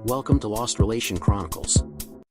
Welcome to Lost Relation Chronicles.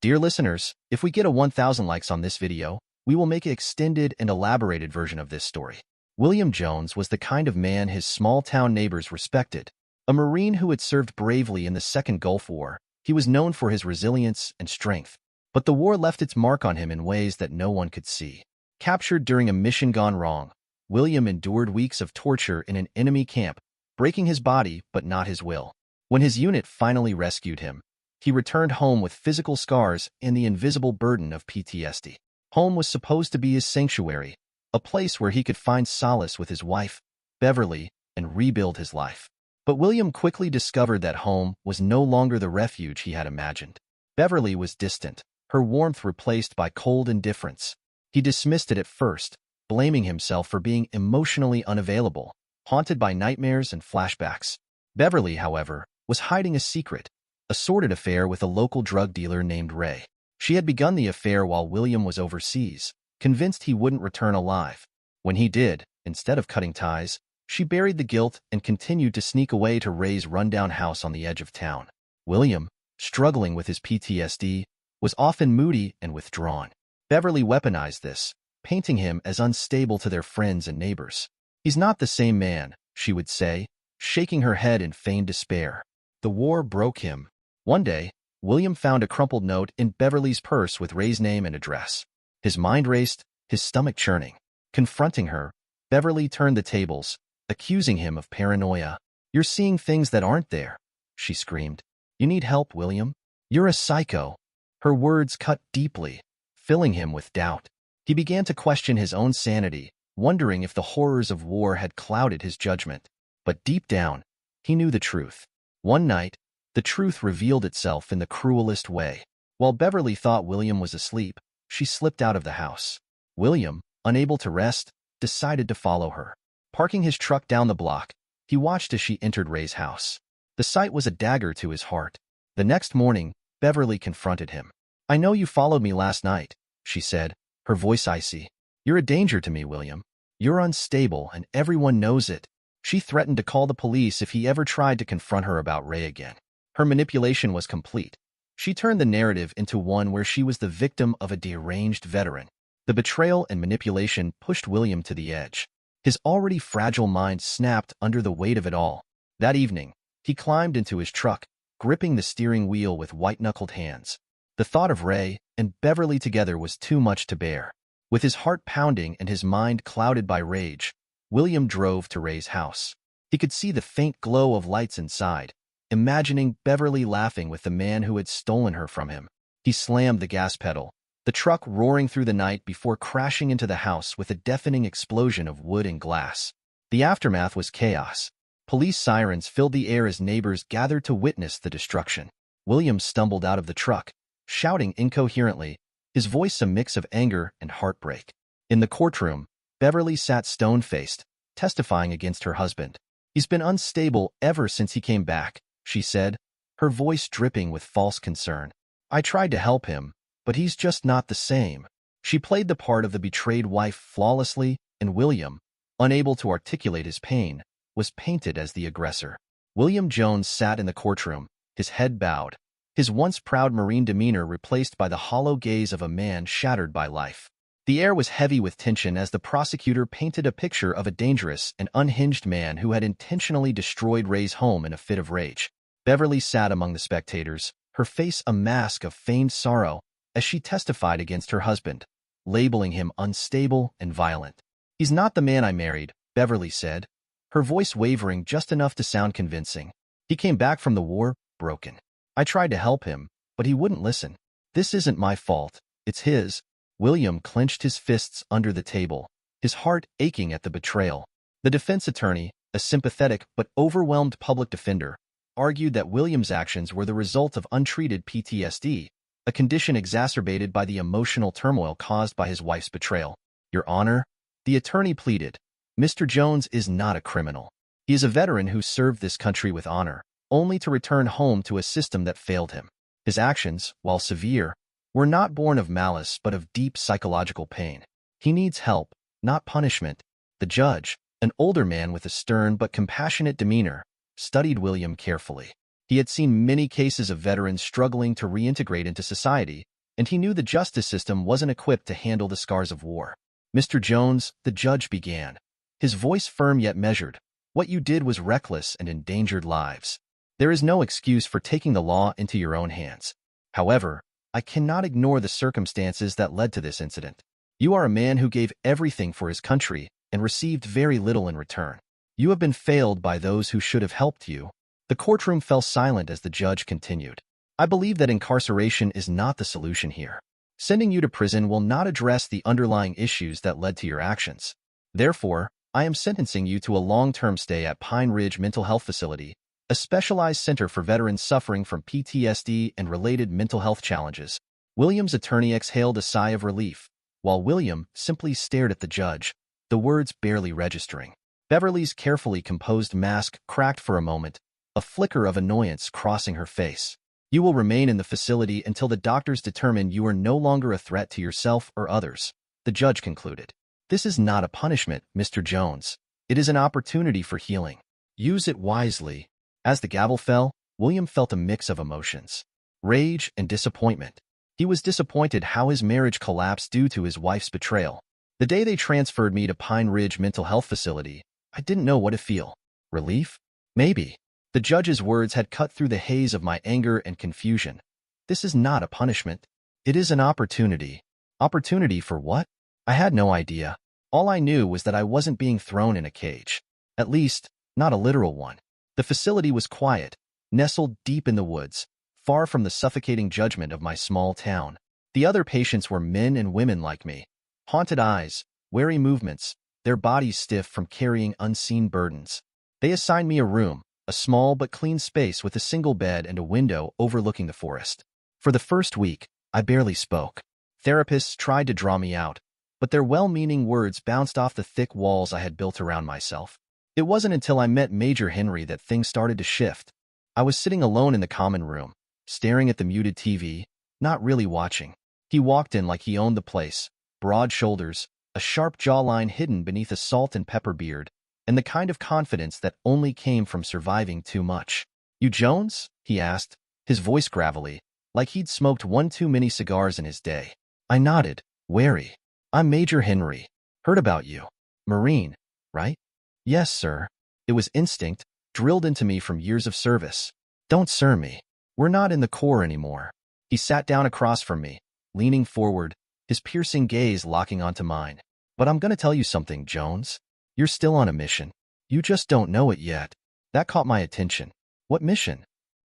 Dear listeners, if we get a 1,000 likes on this video, we will make an extended and elaborated version of this story. William Jones was the kind of man his small-town neighbors respected. A Marine who had served bravely in the Second Gulf War, he was known for his resilience and strength. But the war left its mark on him in ways that no one could see. Captured during a mission gone wrong, William endured weeks of torture in an enemy camp, breaking his body but not his will. When his unit finally rescued him, he returned home with physical scars and the invisible burden of PTSD. Home was supposed to be his sanctuary, a place where he could find solace with his wife, Beverly, and rebuild his life. But William quickly discovered that home was no longer the refuge he had imagined. Beverly was distant, her warmth replaced by cold indifference. He dismissed it at first, blaming himself for being emotionally unavailable, haunted by nightmares and flashbacks. Beverly, however, was hiding a secret, a sordid affair with a local drug dealer named Ray. She had begun the affair while William was overseas, convinced he wouldn't return alive. When he did, instead of cutting ties, she buried the guilt and continued to sneak away to Ray's rundown house on the edge of town. William, struggling with his PTSD, was often moody and withdrawn. Beverly weaponized this, painting him as unstable to their friends and neighbors. "He's not the same man," she would say, shaking her head in feigned despair. The war broke him. One day, William found a crumpled note in Beverly's purse with Ray's name and address. His mind raced, his stomach churning. Confronting her, Beverly turned the tables, accusing him of paranoia. "You're seeing things that aren't there," she screamed. "You need help, William. You're a psycho." Her words cut deeply, filling him with doubt. He began to question his own sanity, wondering if the horrors of war had clouded his judgment. But deep down, he knew the truth. One night, the truth revealed itself in the cruelest way. While Beverly thought William was asleep, she slipped out of the house. William, unable to rest, decided to follow her. Parking his truck down the block, he watched as she entered Ray's house. The sight was a dagger to his heart. The next morning, Beverly confronted him. "I know you followed me last night," she said, her voice icy. "You're a danger to me, William. You're unstable, and everyone knows it." She threatened to call the police if he ever tried to confront her about Ray again. Her manipulation was complete. She turned the narrative into one where she was the victim of a deranged veteran. The betrayal and manipulation pushed William to the edge. His already fragile mind snapped under the weight of it all. That evening, he climbed into his truck, gripping the steering wheel with white-knuckled hands. The thought of Ray and Beverly together was too much to bear. With his heart pounding and his mind clouded by rage, William drove to Ray's house. He could see the faint glow of lights inside, imagining Beverly laughing with the man who had stolen her from him. He slammed the gas pedal, the truck roaring through the night before crashing into the house with a deafening explosion of wood and glass. The aftermath was chaos. Police sirens filled the air as neighbors gathered to witness the destruction. William stumbled out of the truck, shouting incoherently, his voice a mix of anger and heartbreak. In the courtroom, Beverly sat stone-faced, testifying against her husband. "He's been unstable ever since he came back," she said, her voice dripping with false concern. "I tried to help him, but he's just not the same." She played the part of the betrayed wife flawlessly, and William, unable to articulate his pain, was painted as the aggressor. William Jones sat in the courtroom, his head bowed, his once proud Marine demeanor replaced by the hollow gaze of a man shattered by life. The air was heavy with tension as the prosecutor painted a picture of a dangerous and unhinged man who had intentionally destroyed Ray's home in a fit of rage. Beverly sat among the spectators, her face a mask of feigned sorrow, as she testified against her husband, labeling him unstable and violent. "He's not the man I married," Beverly said, her voice wavering just enough to sound convincing. "He came back from the war, broken. I tried to help him, but he wouldn't listen. This isn't my fault, it's his." William clenched his fists under the table, his heart aching at the betrayal. The defense attorney, a sympathetic but overwhelmed public defender, argued that William's actions were the result of untreated PTSD, a condition exacerbated by the emotional turmoil caused by his wife's betrayal. "Your Honor," the attorney pleaded, "Mr. Jones is not a criminal. He is a veteran who served this country with honor, only to return home to a system that failed him. His actions, while severe, were not born of malice but of deep psychological pain. He needs help, not punishment." The judge, an older man with a stern but compassionate demeanor, studied William carefully. He had seen many cases of veterans struggling to reintegrate into society, and he knew the justice system wasn't equipped to handle the scars of war. "Mr. Jones," the judge began, his voice firm yet measured, "what you did was reckless and endangered lives. There is no excuse for taking the law into your own hands. However, I cannot ignore the circumstances that led to this incident. You are a man who gave everything for his country and received very little in return. You have been failed by those who should have helped you." The courtroom fell silent as the judge continued. "I believe that incarceration is not the solution here. Sending you to prison will not address the underlying issues that led to your actions. Therefore, I am sentencing you to a long-term stay at Pine Ridge Mental Health Facility, a specialized center for veterans suffering from PTSD and related mental health challenges." William's attorney exhaled a sigh of relief, while William simply stared at the judge, the words barely registering. Beverly's carefully composed mask cracked for a moment, a flicker of annoyance crossing her face. "You will remain in the facility until the doctors determine you are no longer a threat to yourself or others," the judge concluded. "This is not a punishment, Mr. Jones. It is an opportunity for healing. Use it wisely." As the gavel fell, William felt a mix of emotions, rage and disappointment. He was disappointed how his marriage collapsed due to his wife's betrayal. "The day they transferred me to Pine Ridge Mental Health Facility, I didn't know what to feel. Relief? Maybe." The judge's words had cut through the haze of my anger and confusion. "This is not a punishment. It is an opportunity." Opportunity for what? I had no idea. All I knew was that I wasn't being thrown in a cage. At least, not a literal one. The facility was quiet, nestled deep in the woods, far from the suffocating judgment of my small town. The other patients were men and women like me. Haunted eyes, wary movements, their bodies stiff from carrying unseen burdens. They assigned me a room, a small but clean space with a single bed and a window overlooking the forest. For the first week, I barely spoke. Therapists tried to draw me out, but their well-meaning words bounced off the thick walls I had built around myself. It wasn't until I met Major Henry that things started to shift. I was sitting alone in the common room, staring at the muted TV, not really watching. He walked in like he owned the place, broad shoulders, a sharp jawline hidden beneath a salt and pepper beard, and the kind of confidence that only came from surviving too much. "You Jones?" he asked, his voice gravelly, like he'd smoked one too many cigars in his day. I nodded, wary. "I'm Major Henry. Heard about you. Marine, right?" "Yes, sir." It was instinct, drilled into me from years of service. "Don't sir me. We're not in the Corps anymore." He sat down across from me, leaning forward, his piercing gaze locking onto mine. "But I'm gonna tell you something, Jones. You're still on a mission. You just don't know it yet." That caught my attention. "What mission?"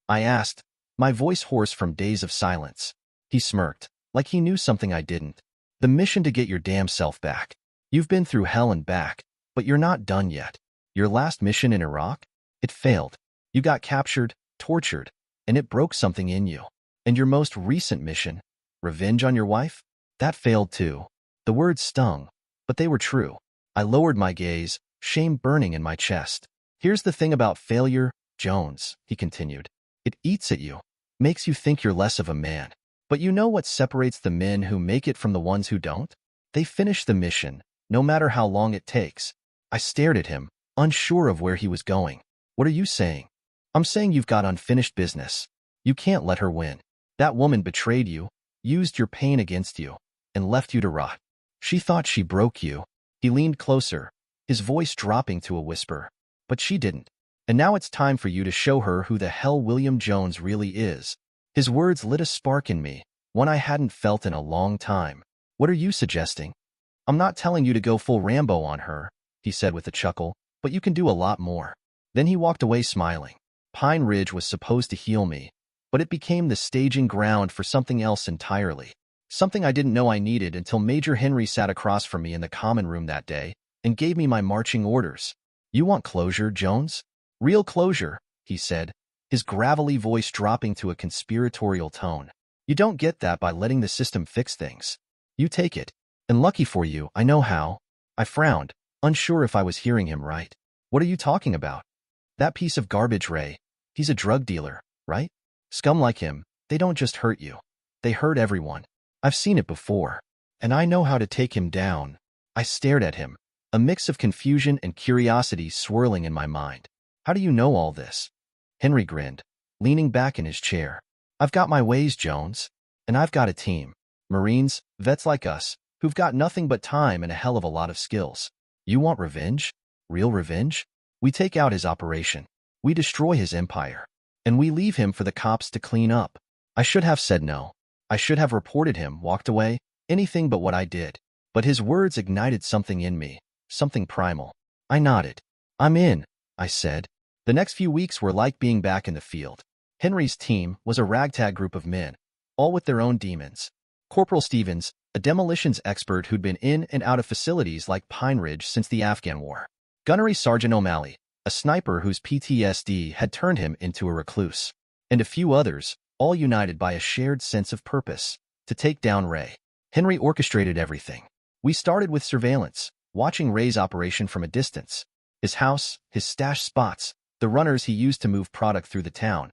I asked, my voice hoarse from days of silence. He smirked, like he knew something I didn't. "The mission to get your damn self back. You've been through hell and back, but you're not done yet. Your last mission in Iraq? It failed. You got captured, tortured, and it broke something in you. And your most recent mission, revenge on your wife? That failed too." The words stung, but they were true. I lowered my gaze, shame burning in my chest. "Here's the thing about failure, Jones," he continued. "It eats at you, makes you think you're less of a man. But you know what separates the men who make it from the ones who don't? They finish the mission, no matter how long it takes." I stared at him, unsure of where he was going. "What are you saying?" "I'm saying you've got unfinished business. You can't let her win. That woman betrayed you, used your pain against you, and left you to rot. She thought she broke you." He leaned closer, his voice dropping to a whisper. "But she didn't. And now it's time for you to show her who the hell William Jones really is." His words lit a spark in me, one I hadn't felt in a long time. "What are you suggesting?" "I'm not telling you to go full Rambo on her," he said with a chuckle, "but you can do a lot more." Then he walked away smiling. Pine Ridge was supposed to heal me, but it became the staging ground for something else entirely. Something I didn't know I needed until Major Henry sat across from me in the common room that day and gave me my marching orders. "You want closure, Jones?" "Real closure," he said, his gravelly voice dropping to a conspiratorial tone. "You don't get that by letting the system fix things. You take it. And lucky for you, I know how." I frowned, unsure if I was hearing him right. "What are you talking about?" "That piece of garbage, Ray. He's a drug dealer, right? Scum like him, they don't just hurt you. They hurt everyone. I've seen it before. And I know how to take him down." I stared at him, a mix of confusion and curiosity swirling in my mind. "How do you know all this?" Henry grinned. leaning back in his chair. I've got my ways, Jones. And I've got a team. Marines, vets like us, who've got nothing but time and a hell of a lot of skills. You want revenge? Real revenge? We take out his operation. We destroy his empire. And we leave him for the cops to clean up. I should have said no. I should have reported him, walked away, anything but what I did. But his words ignited something in me, something primal. I nodded. I'm in, I said. The next few weeks were like being back in the field. Henry's team was a ragtag group of men, all with their own demons. Corporal Stevens, a demolitions expert who'd been in and out of facilities like Pine Ridge since the Afghan War. Gunnery Sergeant O'Malley, a sniper whose PTSD had turned him into a recluse. And a few others, all united by a shared sense of purpose, to take down Ray. Henry orchestrated everything. We started with surveillance, watching Ray's operation from a distance. His house, his stash spots, the runners he used to move product through the town.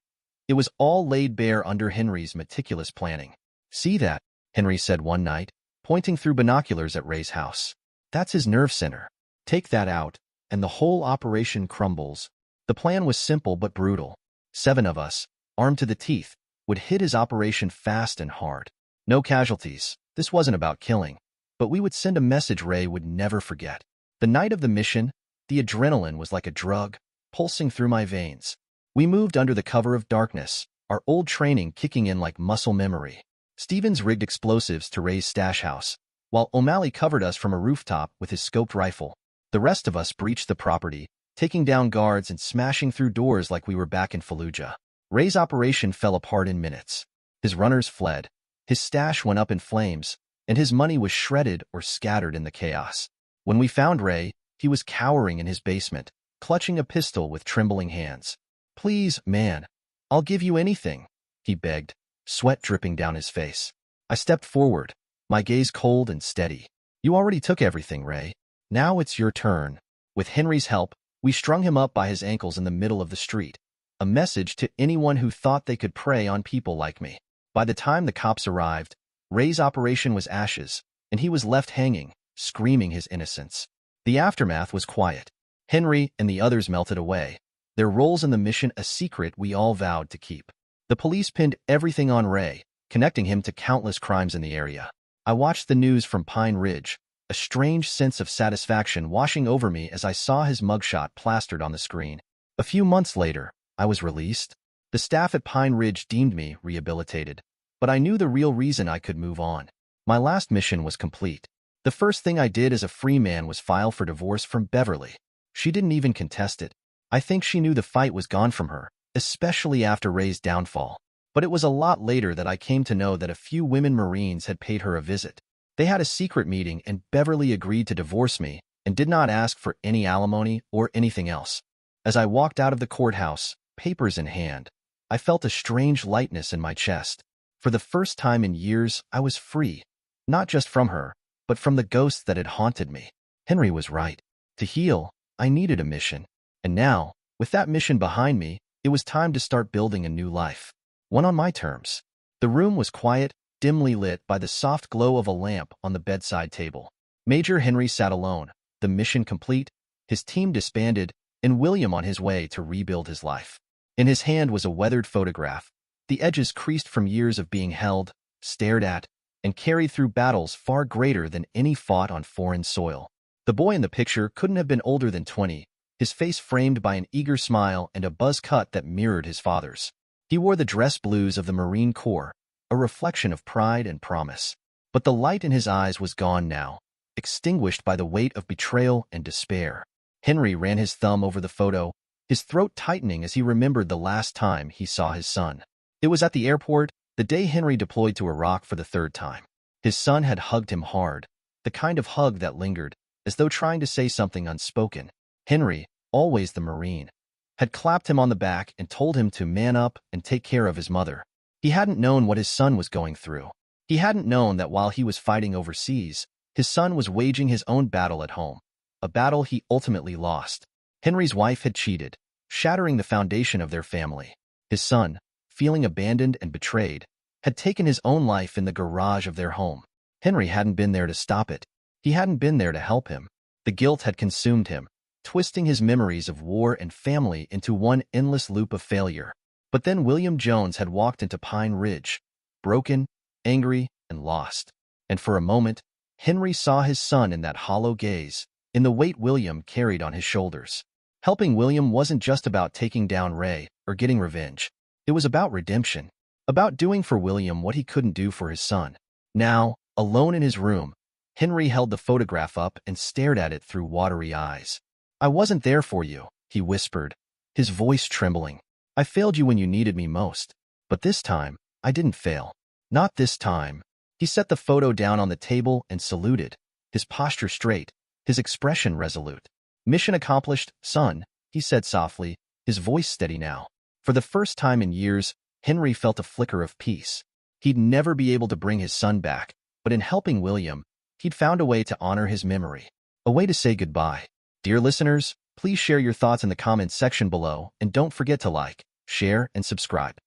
It was all laid bare under Henry's meticulous planning. See that? Henry said one night, pointing through binoculars at Ray's house. That's his nerve center. Take that out, and the whole operation crumbles. The plan was simple but brutal. 7 of us, armed to the teeth, would hit his operation fast and hard. No casualties. This wasn't about killing. But we would send a message Ray would never forget. The night of the mission, the adrenaline was like a drug, pulsing through my veins. We moved under the cover of darkness, our old training kicking in like muscle memory. Stevens rigged explosives to Ray's stash house, while O'Malley covered us from a rooftop with his scoped rifle. The rest of us breached the property, taking down guards and smashing through doors like we were back in Fallujah. Ray's operation fell apart in minutes. His runners fled, his stash went up in flames, and his money was shredded or scattered in the chaos. When we found Ray, he was cowering in his basement, clutching a pistol with trembling hands. Please, man, I'll give you anything, he begged, sweat dripping down his face. I stepped forward, my gaze cold and steady. You already took everything, Ray. Now it's your turn. With Henry's help, we strung him up by his ankles in the middle of the street. A message to anyone who thought they could prey on people like me. By the time the cops arrived, Ray's operation was ashes, and he was left hanging, screaming his innocence. The aftermath was quiet. Henry and the others melted away, their roles in the mission a secret we all vowed to keep. The police pinned everything on Ray, connecting him to countless crimes in the area. I watched the news from Pine Ridge, a strange sense of satisfaction washing over me as I saw his mugshot plastered on the screen. A few months later, I was released. The staff at Pine Ridge deemed me rehabilitated, but I knew the real reason I could move on. My last mission was complete. The first thing I did as a free man was file for divorce from Beverly. She didn't even contest it. I think she knew the fight was gone from her, especially after Ray's downfall. But it was a lot later that I came to know that a few women Marines had paid her a visit. They had a secret meeting and Beverly agreed to divorce me and did not ask for any alimony or anything else. As I walked out of the courthouse, papers in hand, I felt a strange lightness in my chest. For the first time in years, I was free, not just from her, but from the ghosts that had haunted me. Henry was right. To heal, I needed a mission. And now, with that mission behind me, it was time to start building a new life. One on my terms. The room was quiet, dimly lit by the soft glow of a lamp on the bedside table. Major Henry sat alone, the mission complete, his team disbanded, and William on his way to rebuild his life. In his hand was a weathered photograph, the edges creased from years of being held, stared at, and carried through battles far greater than any fought on foreign soil. The boy in the picture couldn't have been older than 20, his face framed by an eager smile and a buzz cut that mirrored his father's. He wore the dress blues of the Marine Corps, a reflection of pride and promise. But the light in his eyes was gone now, extinguished by the weight of betrayal and despair. Henry ran his thumb over the photo, his throat tightening as he remembered the last time he saw his son. It was at the airport, the day Henry deployed to Iraq for the 3rd time. His son had hugged him hard, the kind of hug that lingered, as though trying to say something unspoken. Henry, always the Marine, had clapped him on the back and told him to man up and take care of his mother. He hadn't known what his son was going through. He hadn't known that while he was fighting overseas, his son was waging his own battle at home, a battle he ultimately lost. Henry's wife had cheated, shattering the foundation of their family. His son, feeling abandoned and betrayed, had taken his own life in the garage of their home. Henry hadn't been there to stop it. He hadn't been there to help him. The guilt had consumed him, twisting his memories of war and family into one endless loop of failure. But then William Jones had walked into Pine Ridge, broken, angry, and lost. And for a moment, Henry saw his son in that hollow gaze, in the weight William carried on his shoulders. Helping William wasn't just about taking down Ray or getting revenge. It was about redemption, about doing for William what he couldn't do for his son. Now, alone in his room, Henry held the photograph up and stared at it through watery eyes. "I wasn't there for you," he whispered, his voice trembling. "I failed you when you needed me most. But this time, I didn't fail. Not this time." He set the photo down on the table and saluted, his posture straight, his expression resolute. "Mission accomplished, son," he said softly, his voice steady now. For the first time in years, Henry felt a flicker of peace. He'd never be able to bring his son back, but in helping William, he'd found a way to honor his memory, a way to say goodbye. Dear listeners, please share your thoughts in the comments section below and don't forget to like, share, and subscribe.